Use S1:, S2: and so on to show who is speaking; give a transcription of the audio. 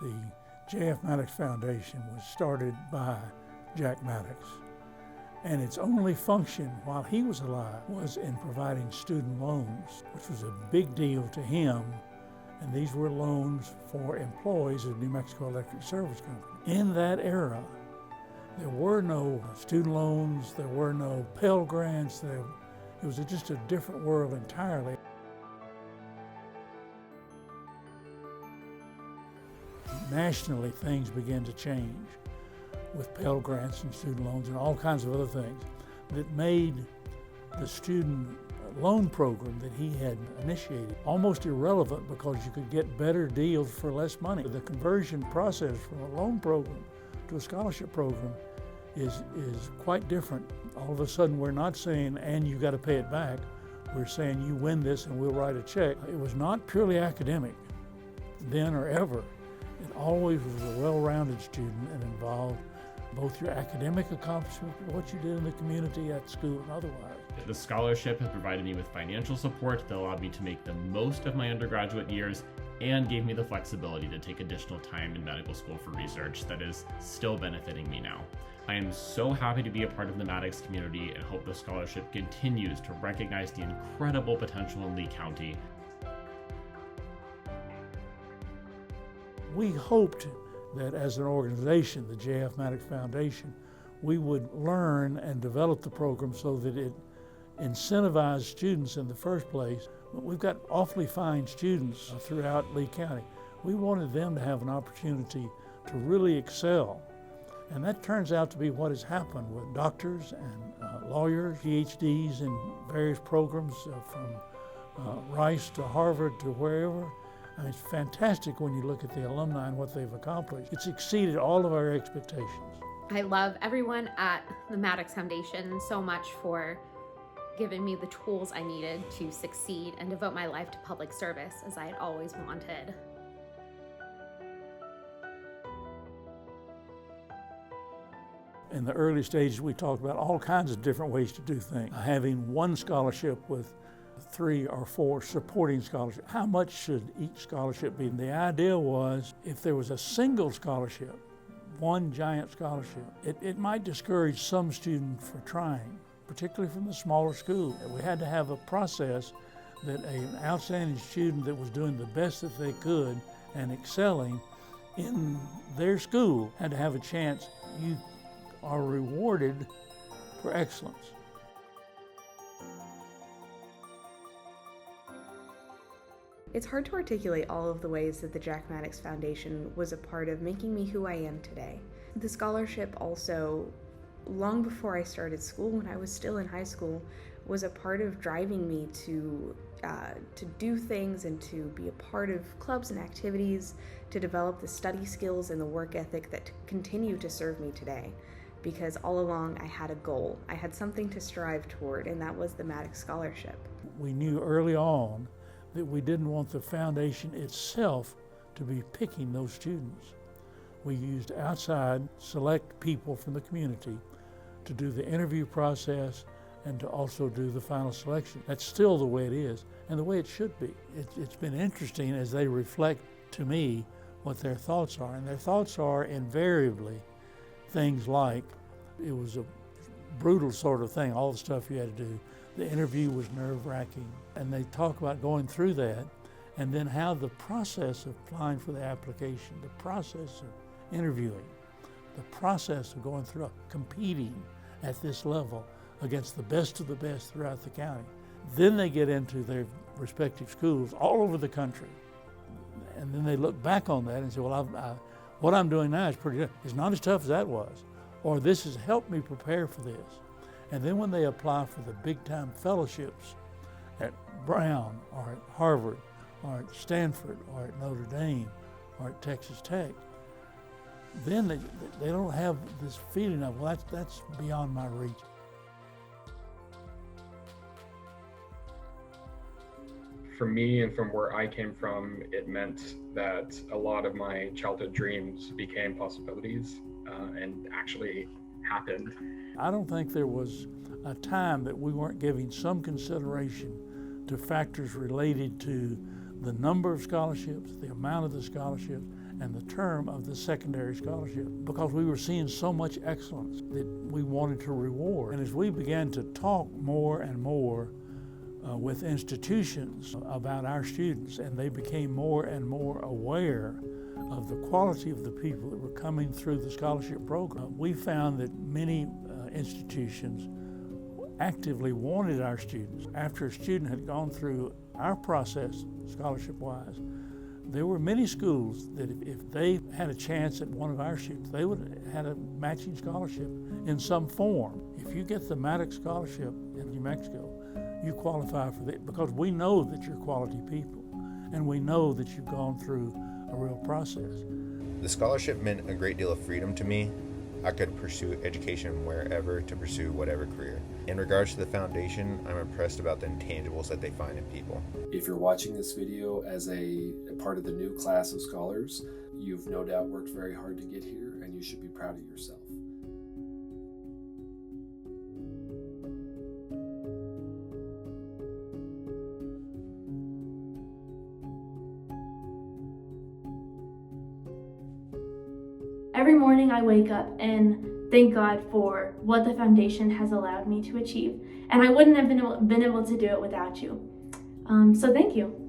S1: The J.F. Maddox Foundation was started by Jack Maddox, and its only function while he was alive was in providing student loans, which was a big deal to him, and these were loans for employees of New Mexico Electric Service Company. In that era, there were no student loans, there were no Pell Grants, it was just a different world entirely. Nationally, things began to change with Pell Grants and student loans and all kinds of other things that made the student loan program that he had initiated almost irrelevant because you could get better deals for less money. The conversion process from a loan program to a scholarship program is quite different. All of a sudden, we're not saying, and you got to pay it back. We're saying, you win this and we'll write a check. It was not purely academic then or ever. It always was a well-rounded student and involved both your academic accomplishment, what you did in the community, at school, and otherwise.
S2: The scholarship has provided me with financial support that allowed me to make the most of my undergraduate years and gave me the flexibility to take additional time in medical school for research that is still benefiting me now. I am so happy to be a part of the Maddox community and hope the scholarship continues to recognize the incredible potential in Lee County.
S1: We hoped that as an organization, the J.F. Maddox Foundation, we would learn and develop the program so that it incentivized students in the first place. We've got awfully fine students throughout Lee County. We wanted them to have an opportunity to really excel. And that turns out to be what has happened with doctors and lawyers, PhDs in various programs from Rice to Harvard to wherever. I mean, it's fantastic when you look at the alumni and what they've accomplished. It's exceeded all of our expectations.
S3: I love everyone at the Maddox Foundation so much for giving me the tools I needed to succeed and devote my life to public service as I had always wanted.
S1: In the early stages, we talked about all kinds of different ways to do things. Having one scholarship with 3 or 4 supporting scholarships. How much should each scholarship be? And the idea was if there was a single scholarship, one giant scholarship, it might discourage some students for trying, particularly from the smaller school. We had to have a process that an outstanding student that was doing the best that they could and excelling in their school had to have a chance. You are rewarded for excellence.
S4: It's hard to articulate all of the ways that the Jack Maddox Foundation was a part of making me who I am today. The scholarship also, long before I started school, when I was still in high school, was a part of driving me to do things and to be a part of clubs and activities, to develop the study skills and the work ethic that continue to serve me today. Because all along I had a goal. I had something to strive toward, and that was the Maddox Scholarship.
S1: We knew early on that we didn't want the foundation itself to be picking those students. We used outside select people from the community to do the interview process and to also do the final selection. That's still the way it is and the way it should be. It's been interesting as they reflect to me what their thoughts are, and their thoughts are invariably things like it was a brutal sort of thing, all the stuff you had to do. The interview was nerve-wracking, and they talk about going through that, and then how the process of applying for the application, the process of interviewing, the process of going through, competing at this level against the best of the best throughout the county. Then they get into their respective schools all over the country, and then they look back on that and say, well, what I'm doing now is pretty good. It's not as tough as that was, or this has helped me prepare for this. And then when they apply for the big-time fellowships at Brown or at Harvard or at Stanford or at Notre Dame or at Texas Tech, then they don't have this feeling of, well, that's beyond my reach.
S5: For me and from where I came from, it meant that a lot of my childhood dreams became possibilities and actually happened.
S1: I don't think there was a time that we weren't giving some consideration to factors related to the number of scholarships, the amount of the scholarships, and the term of the secondary scholarship, because we were seeing so much excellence that we wanted to reward. And as we began to talk more and more with institutions about our students, and they became more and more aware of the quality of the people that were coming through the scholarship program, we found that many institutions actively wanted our students. After a student had gone through our process, scholarship-wise, there were many schools that if they had a chance at one of our students, they would have had a matching scholarship in some form. If you get the Maddox scholarship in New Mexico, you qualify for that, because we know that you're quality people, and we know that you've gone through a real process.
S6: The scholarship meant a great deal of freedom to me. I could pursue education wherever to pursue whatever career. In regards to the foundation, I'm impressed about the intangibles that they find in people.
S7: If you're watching this video as a part of the new class of scholars, you've no doubt worked very hard to get here, and you should be proud of yourself.
S8: Every morning I wake up and thank God for what the foundation has allowed me to achieve. And I wouldn't have been able to do it without you. So thank you.